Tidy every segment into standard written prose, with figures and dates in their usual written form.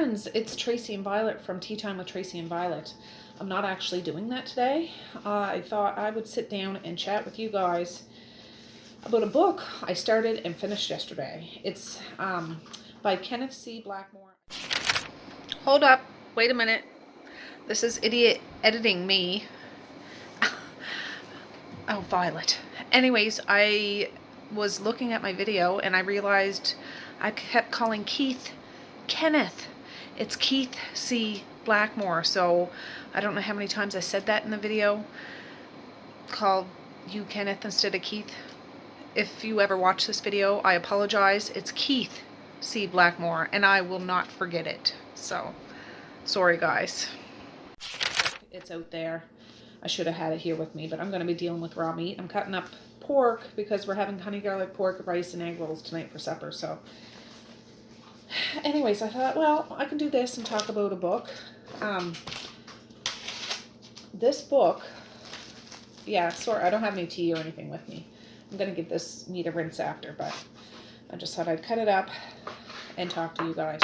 friends, it's Tracy and Violet from Tea Time with Tracy and Violet. I'm not actually doing that today. I thought I would sit down and chat with you guys about a book I started and finished yesterday. It's by Kenneth C. Blackmore. Hold up, wait a minute. This is idiot editing me. Oh, Violet. Anyways, I was looking at my video and I realized I kept calling Keith Kenneth. It's Keith C. Blackmore. So I don't know how many times I said that in the video. Called you Kenneth instead of Keith. If you ever watch this video, I apologize. It's Keith C. Blackmore, and I will not forget it. So, sorry guys. It's out there. I should have had it here with me, but I'm going to be dealing with raw meat. I'm cutting up pork because we're having honey garlic pork, rice, and egg rolls tonight for supper. So, anyways, I thought, well, I can do this and talk about a book. This book, yeah, sorry, I don't have any tea or anything with me. I'm going to give this meat a rinse after, but I just thought I'd cut it up and talk to you guys.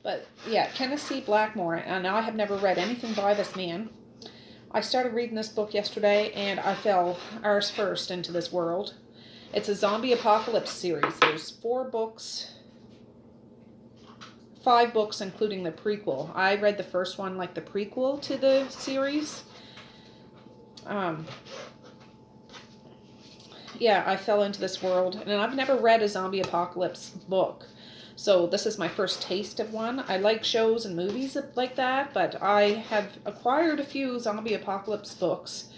But yeah, Kenneth C. Blackmore, and I have never read anything by this man. I started reading this book yesterday, and I fell arse first into this world. It's a zombie apocalypse series. There's 5 books, including the prequel. I read the first one like the prequel to the series. Yeah, I fell into this world, and I've never read a zombie apocalypse book. So this is my first taste of one. I like shows and movies like that, but I have acquired a few zombie apocalypse books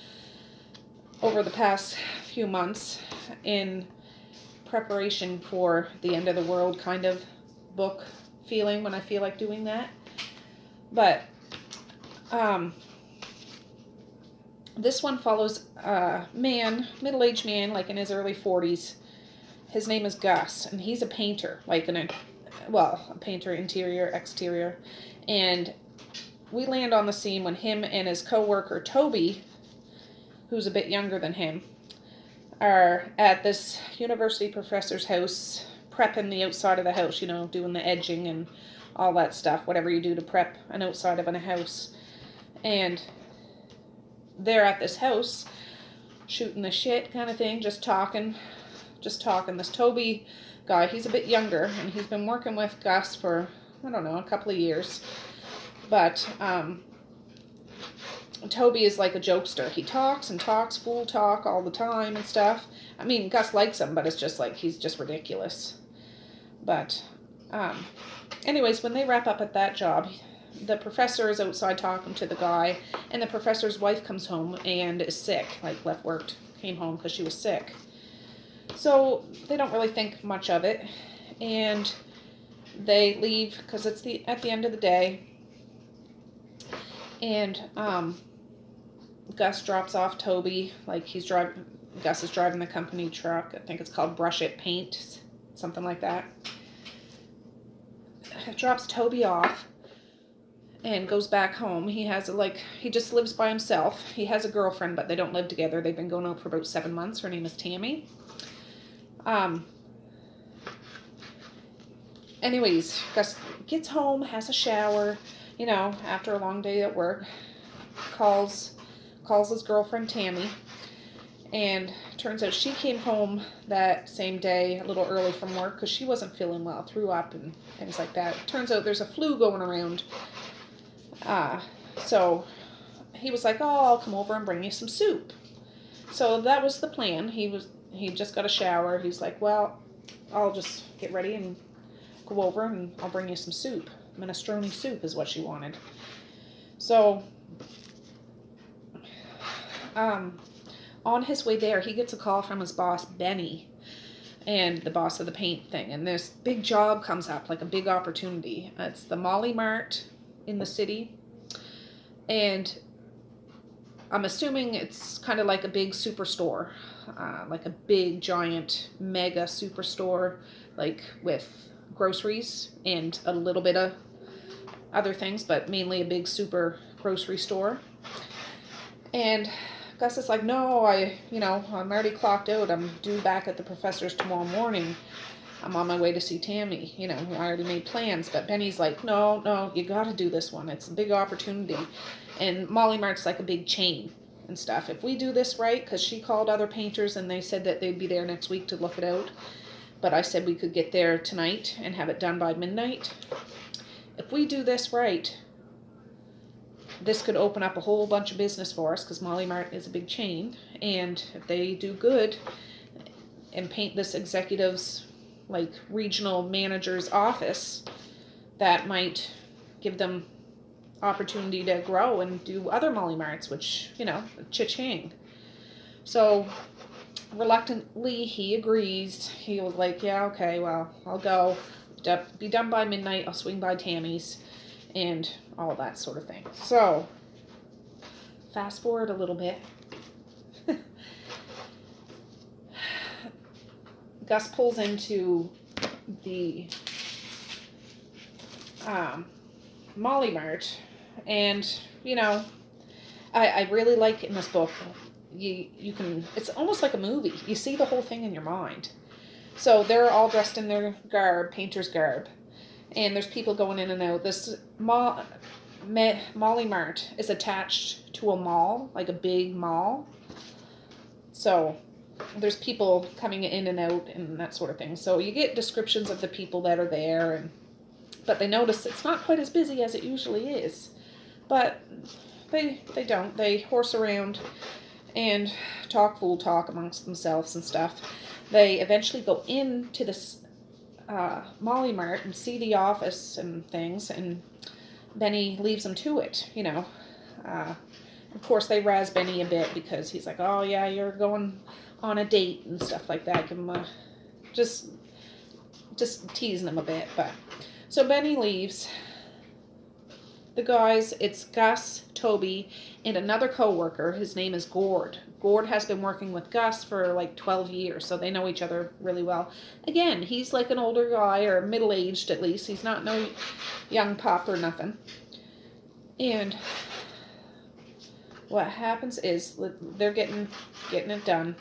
over the past few months in preparation for the end of the world kind of book feeling when I feel like doing that. But this one follows a man, middle-aged man, like in his early 40s. His name is Gus, and he's a painter, like a painter, interior, exterior. And we land on the scene when him and his co-worker, Toby, who's a bit younger than him, are at this university professor's house, prepping the outside of the house, you know, doing the edging and all that stuff, whatever you do to prep an outside of a house. And they're at this house, shooting the shit kind of thing, just talking. This Toby guy, he's a bit younger, and he's been working with Gus for, I don't know, a couple of years. But Toby is like a jokester. He talks and talks, fool talk all the time and stuff. I mean, Gus likes him, but it's just like, he's just ridiculous. But anyways, when they wrap up at that job, the professor is outside talking to the guy, and the professor's wife comes home and is sick, like left work, came home because she was sick. So they don't really think much of it, and they leave because it's at the end of the day. And Gus drops off Toby, like Gus is driving the company truck. I think it's called Brush It Paint, something like that. Drops Toby off and goes back home. He just lives by himself. He has a girlfriend, but they don't live together. They've been going out for about 7 months. Her name is Tammy. Anyways, Gus gets home, has a shower, you know, after a long day at work, calls his girlfriend Tammy, and turns out she came home that same day a little early from work because she wasn't feeling well, threw up and things like that. Turns out there's a flu going around. So he was like, oh, I'll come over and bring you some soup. So that was the plan. He just got a shower. He's like, well, I'll just get ready and go over and I'll bring you some soup. Minestrone soup is what she wanted. So, on his way there, he gets a call from his boss, Benny, and the boss of the paint thing. And this big job comes up, like a big opportunity. It's the Molly Mart in the city. And I'm assuming it's kind of like a big superstore, like a big, giant, mega superstore, like with groceries and a little bit of other things, but mainly a big super grocery store. And Gus is like, no, I'm already clocked out. I'm due back at the professor's tomorrow morning. I'm on my way to see Tammy. You know, I already made plans. But Benny's like, no, you got to do this one. It's a big opportunity. And Molly Mart's like a big chain and stuff. If we do this right, because she called other painters and they said that they'd be there next week to look it out. But I said we could get there tonight and have it done by midnight. If we do this right, this could open up a whole bunch of business for us because Molly Mart is a big chain. And if they do good and paint this executive's, like, regional manager's office, that might give them opportunity to grow and do other Molly Marts, which, you know, cha-ching. So reluctantly he agrees. He was like, yeah, okay, well, I'll go. Be done by midnight. I'll swing by Tammy's and all that sort of thing. So fast forward a little bit. Gus pulls into the Molly Mart, and you know, I really like in this book, you can, it's almost like a movie. You see the whole thing in your mind. So they're all dressed in their garb, painter's garb, and there's people going in and out. This Molly Mart is attached to a mall, like a big mall. So there's people coming in and out and that sort of thing. So you get descriptions of the people that are there, but they notice it's not quite as busy as it usually is. But they don't. They horse around and talk fool talk amongst themselves and stuff. They eventually go into this Molly Mart and see the office and things, and Benny leaves them to it, you know. Of course, they razz Benny a bit because he's like, oh yeah, you're going on a date and stuff like that. Give him just teasing him a bit. But so Benny leaves. The guys, it's Gus, Toby, and another co-worker. His name is Gord. Gord has been working with Gus for like 12 years, so they know each other really well. Again, he's like an older guy, or middle-aged at least. He's not no young pup or nothing. And what happens is they're getting it done.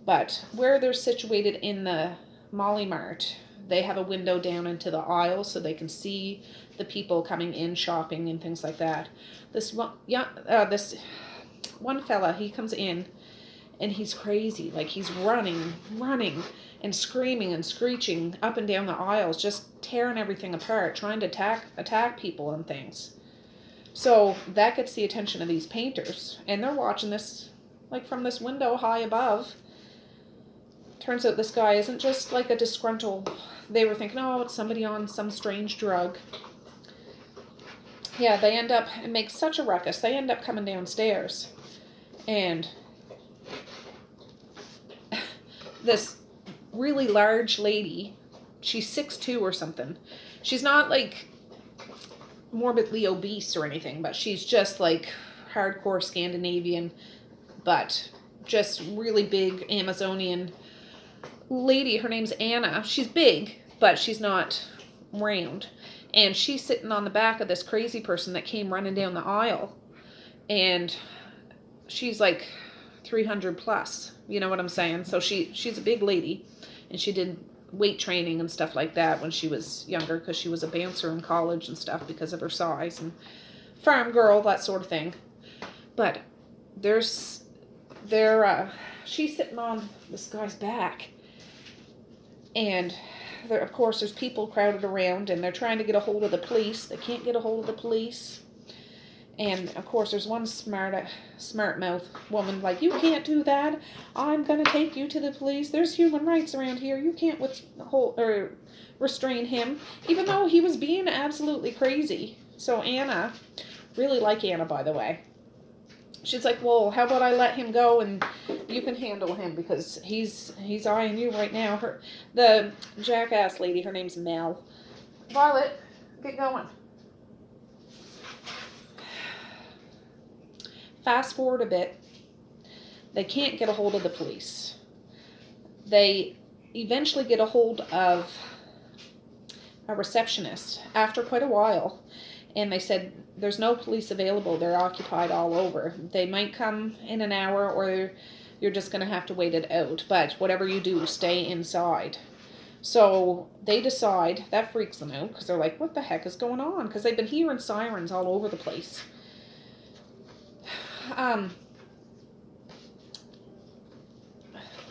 But where they're situated in the Molly Mart, they have a window down into the aisle so they can see the people coming in shopping and things like that. This one fella, he comes in and he's crazy. Like, he's running and screaming and screeching up and down the aisles, just tearing everything apart, trying to attack people and things. So that gets the attention of these painters, and they're watching this like from this window high above. Turns out this guy isn't just like a disgruntled. They were thinking, oh, it's somebody on some strange drug. Yeah, they end up, it makes such a ruckus, they end up coming downstairs. And this really large lady, she's 6'2" or something. She's not like morbidly obese or anything, but she's just like hardcore Scandinavian, but just really big Amazonian lady. Her name's Anna. She's big, but she's not round. And she's sitting on the back of this crazy person that came running down the aisle. And she's like 300 plus. You know what I'm saying? So she's a big lady. And she did weight training and stuff like that when she was younger, because she was a bouncer in college and stuff because of her size. And farm girl, that sort of thing. But she's sitting on this guy's back. And of course, there's people crowded around, and they're trying to get a hold of the police. They can't get a hold of the police. And of course, there's one smart mouth woman like, you can't do that. I'm going to take you to the police. There's human rights around here. You can't restrain him, even though he was being absolutely crazy. So Anna, really like Anna, by the way. She's like, well, how about I let him go and you can handle him, because he's eyeing you right now. The jackass lady, her name's Mel. Violet, get going. Fast forward a bit. They can't get a hold of the police. They eventually get a hold of a receptionist after quite a while. And they said, there's no police available. They're occupied all over. They might come in an hour, or you're just going to have to wait it out. But whatever you do, stay inside. So they decide, that freaks them out, because they're like, what the heck is going on? Because they've been hearing sirens all over the place.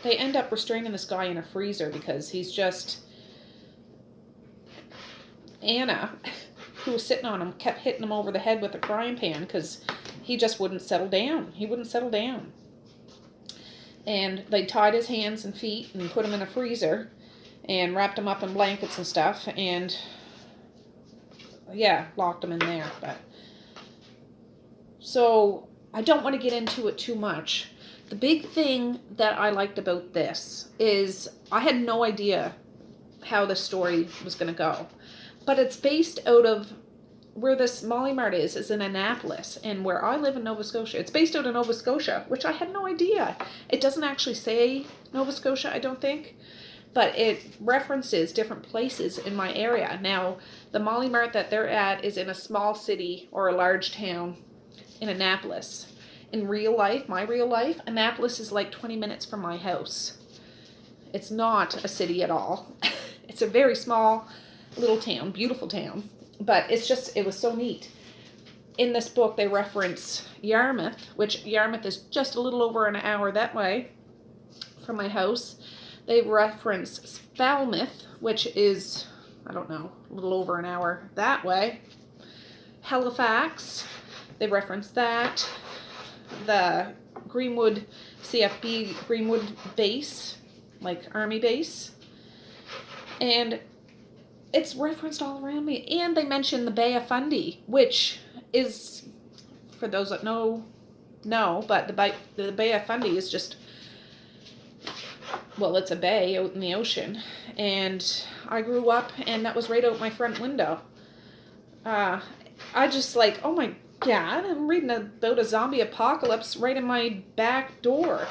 They end up restraining this guy in a freezer because he's just... Anna, who was sitting on him, kept hitting him over the head with a frying pan because he just wouldn't settle down. He wouldn't settle down. And they tied his hands and feet and put him in a freezer and wrapped him up in blankets and stuff, and yeah, locked him in there. But so I don't want to get into it too much. The big thing that I liked about this is I had no idea how the story was going to go. But it's based out of where this Molly Mart is in Annapolis, and where I live in Nova Scotia. It's based out of Nova Scotia, which I had no idea. It doesn't actually say Nova Scotia, I don't think, but it references different places in my area. Now, the Molly Mart that they're at is in a small city or a large town in Annapolis. In real life, my real life, Annapolis is like 20 minutes from my house. It's not a city at all. It's a very small little town, beautiful town, but it was so neat. In this book, they reference Yarmouth, which Yarmouth is just a little over an hour that way from my house. They reference Falmouth, which is, I don't know, a little over an hour that way. Halifax, they reference that. The Greenwood, CFB Greenwood base, like army base. And it's referenced all around me. And they mention the Bay of Fundy, which is, for those that know, but the Bay of Fundy is just, well, it's a bay out in the ocean. And I grew up, and that was right out my front window. I just like, oh my God, I'm reading about a zombie apocalypse right in my back door.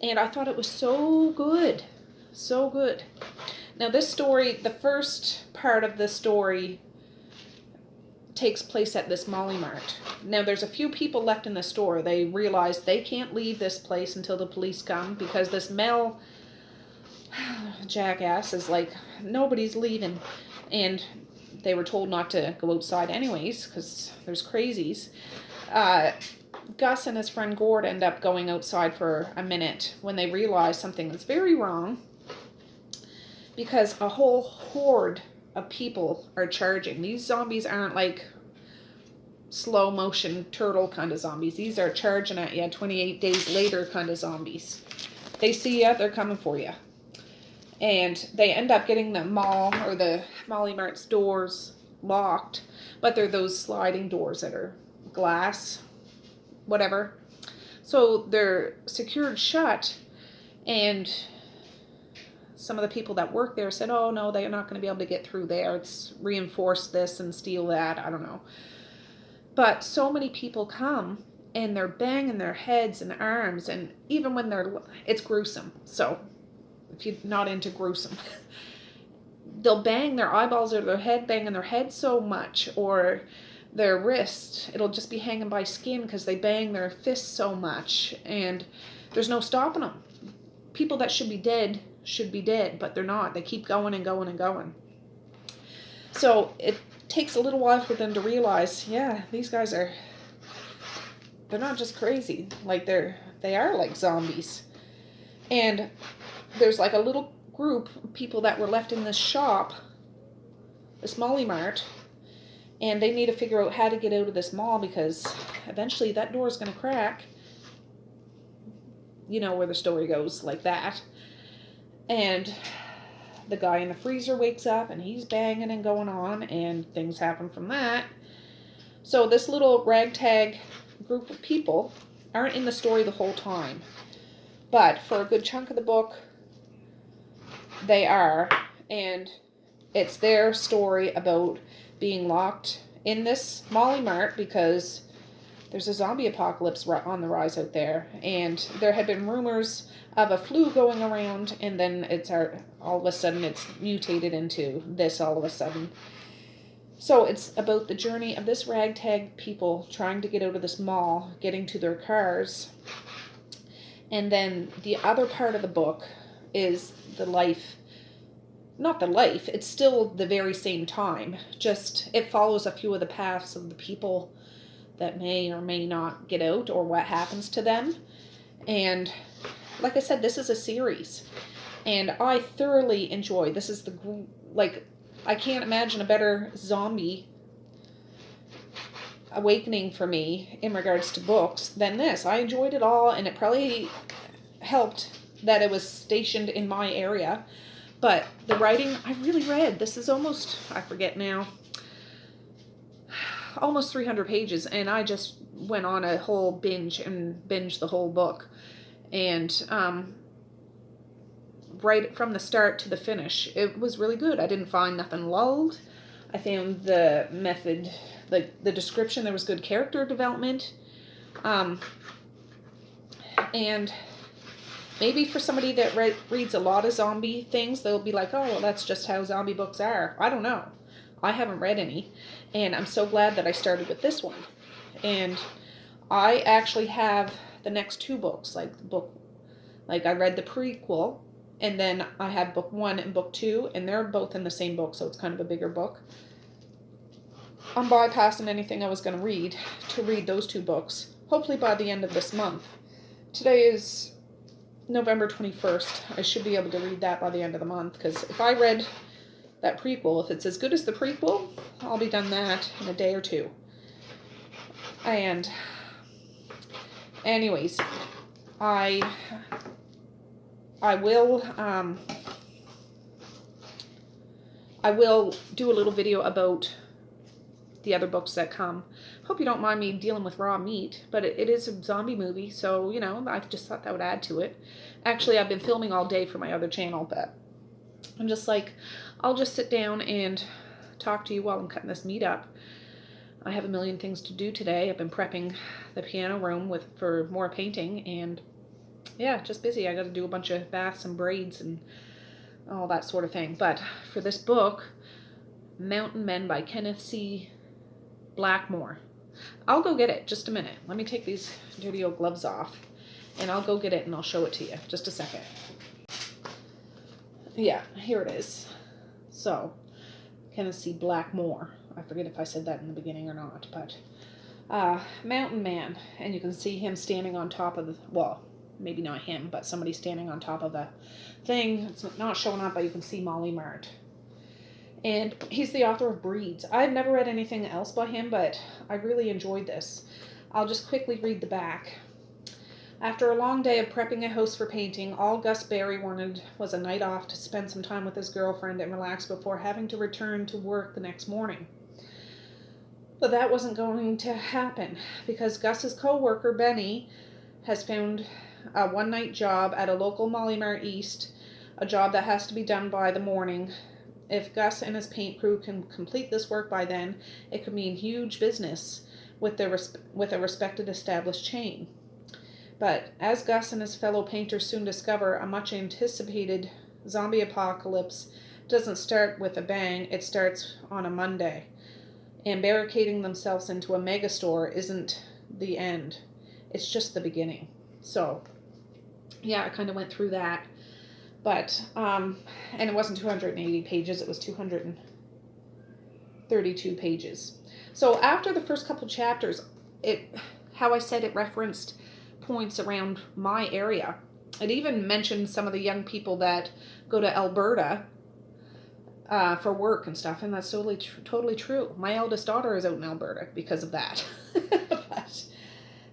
And I thought it was so good. So good. Now this story, the first part of the story takes place at this Molly Mart. Now there's a few people left in the store. They realize they can't leave this place until the police come, because this Mel jackass is like, nobody's leaving. And they were told not to go outside anyways, because there's crazies. Gus and his friend Gord end up going outside for a minute when they realize something is very wrong, because a whole horde of people are charging. These zombies aren't like slow motion turtle kind of zombies. These are charging at you 28 days later kind of zombies. They see you, they're coming for you. And they end up getting the mall or the Molly Mart's doors locked, but they're those sliding doors that are glass, whatever. So they're secured shut, and some of the people that work there said, oh no, they're not going to be able to get through there. It's reinforced this and steel that. I don't know. But so many people come, and they're banging their heads and arms, and even when it's gruesome. So if you're not into gruesome, they'll bang their eyeballs or their head, banging their head so much, or their wrist, it'll just be hanging by skin because they bang their fists so much, and there's no stopping them. People that should be dead, but they're not. They keep going and going and going. So it takes a little while for them to realize, yeah, these guys they're not just crazy. Like they are like zombies. And there's like a little group of people that were left in this shop, this Molly Mart, and they need to figure out how to get out of this mall, because eventually that door is going to crack. You know where the story goes, like that. And the guy in the freezer wakes up, and he's banging and going on, and things happen from that. So this little ragtag group of people aren't in the story the whole time. But for a good chunk of the book, they are. And it's their story about being locked in this Molly Mart because there's a zombie apocalypse on the rise out there. And there had been rumors of a flu going around, and then all of a sudden it's mutated into this all of a sudden. So it's about the journey of this ragtag people trying to get out of this mall, getting to their cars. And then the other part of the book is the life not the life, it's still the very same time. Just it follows a few of the paths of the people that may or may not get out or what happens to them. And like I said, this is a series. And I thoroughly enjoy. This is I can't imagine a better zombie awakening for me in regards to books than this. I enjoyed it all, and it probably helped that it was stationed in my area. But the writing, I really read. This is almost, I forget now, almost 300 pages, and I just went on a whole binge and binged the whole book. And right from the start to the finish, it was really good. I didn't find nothing lulled. I found the method, the description, there was good character development. And maybe for somebody that reads a lot of zombie things, they'll be like, oh, well, that's just how zombie books are. I don't know. I haven't read any. And I'm so glad that I started with this one. And I actually have the next two books, I read the prequel, and then I have book 1 and book 2, and they're both in the same book, so it's kind of a bigger book. I'm bypassing anything I was going to read those two books, hopefully by the end of this month. Today is November 21st. I should be able to read that by the end of the month, because if I read that prequel, if it's as good as the prequel, I'll be done that in a day or two. And anyways, I will do a little video about the other books that come. Hope you don't mind me dealing with raw meat, but it is a zombie movie, so, I just thought that would add to it. Actually, I've been filming all day for my other channel, but I'm just like, I'll just sit down and talk to you while I'm cutting this meat up. I have a million things to do today. I've been prepping the piano room for more painting, and yeah, just busy. I got to do a bunch of baths and braids and all that sort of thing. But for this book, Mountain Men by Kenneth C. Blackmore, I'll go get it. Just a minute. Let me take these dirty old gloves off, and I'll go get it, and I'll show it to you. Just a second. Yeah, here it is. So, Kenneth C. Blackmore. I forget if I said that in the beginning or not, but Mountain Man, and you can see him standing on top of maybe not him, but somebody standing on top of a thing. It's not showing up, but you can see Molly Mart. And he's the author of Breeds. I've never read anything else by him, but I really enjoyed this. I'll just quickly read the back. After a long day of prepping a house for painting, all Gus Berry wanted was a night off to spend some time with his girlfriend and relax before having to return to work the next morning. But that wasn't going to happen, because Gus's co-worker, Benny, has found a one-night job at a local Molly Mart East, a job that has to be done by the morning. If Gus and his paint crew can complete this work by then, it could mean huge business with a respected established chain. But as Gus and his fellow painters soon discover, a much-anticipated zombie apocalypse doesn't start with a bang, it starts on a Monday. And barricading themselves into a megastore isn't the end. It's just the beginning. So, yeah, I kind of went through that. But, and it wasn't 280 pages, it was 232 pages. So after the first couple chapters, how I said it referenced points around my area. It even mentioned some of the young people that go to Alberta for work and stuff, and that's totally true. My eldest daughter is out in Alberta because of that.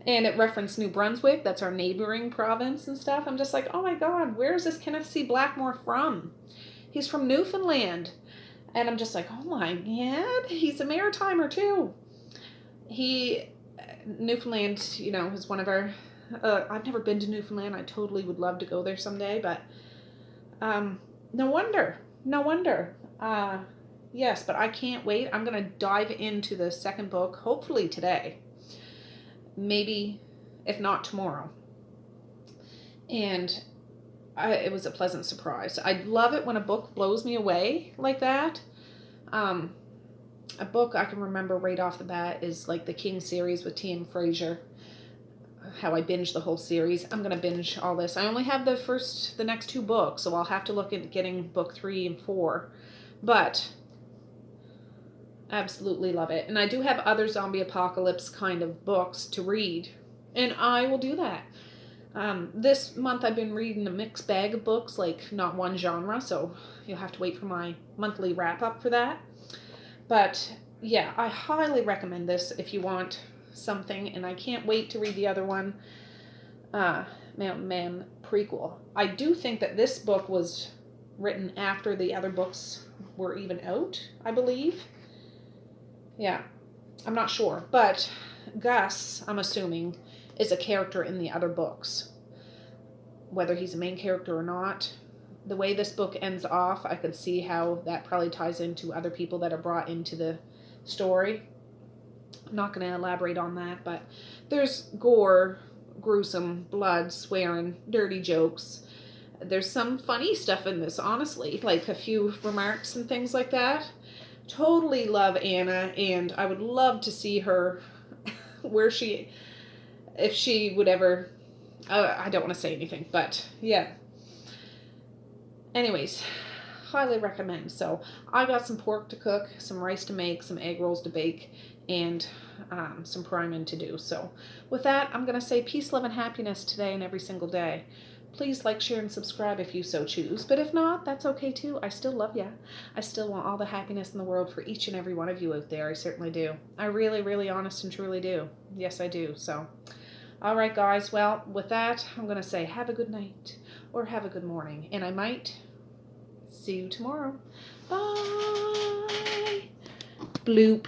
And it referenced New Brunswick, that's our neighboring province and stuff. I'm just like, oh my God, where is this Kenneth C. Blackmore from? He's from Newfoundland. And I'm just like, oh my God, he's a maritimer too. Newfoundland, is one of our, I've never been to Newfoundland. I totally would love to go there someday, but no wonder. Yes, but I can't wait. I'm going to dive into the second book, hopefully today. Maybe, if not tomorrow. And it was a pleasant surprise. I love it when a book blows me away like that. A book I can remember right off the bat is like the King series with T.M. Fraser. how I binged the whole series. I'm going to binge all this. I only have the next 2 books, so I'll have to look at getting book 3 and 4. But absolutely love it. And I do have other zombie apocalypse kind of books to read, and I will do that. This month I've been reading a mixed bag of books, like not one genre, so you'll have to wait for my monthly wrap-up for that. But yeah, I highly recommend this if you want something, and I can't wait to read the other one, Mountain Man Prequel. I do think that this book was written after the other books were even out, I believe. Yeah, I'm not sure, but Gus, I'm assuming, is a character in the other books. Whether he's a main character or not, the way this book ends off, I could see how that probably ties into other people that are brought into the story. I'm not going to elaborate on that, but there's gore, gruesome, blood, swearing, dirty jokes. There's some funny stuff in this, honestly, like a few remarks and things like that. Totally love Anna, and I would love to see her if she would ever, I don't want to say anything, but yeah. Anyways, highly recommend. So I got some pork to cook, some rice to make, some egg rolls to bake, and some priming to do. So with that, I'm going to say peace, love, and happiness today and every single day. Please like, share, and subscribe if you so choose. But if not, that's okay too. I still love ya. I still want all the happiness in the world for each and every one of you out there. I certainly do. I really, really honest and truly do. Yes, I do. So, all right, guys. Well, with that, I'm going to say have a good night or have a good morning. And I might see you tomorrow. Bye. Bloop.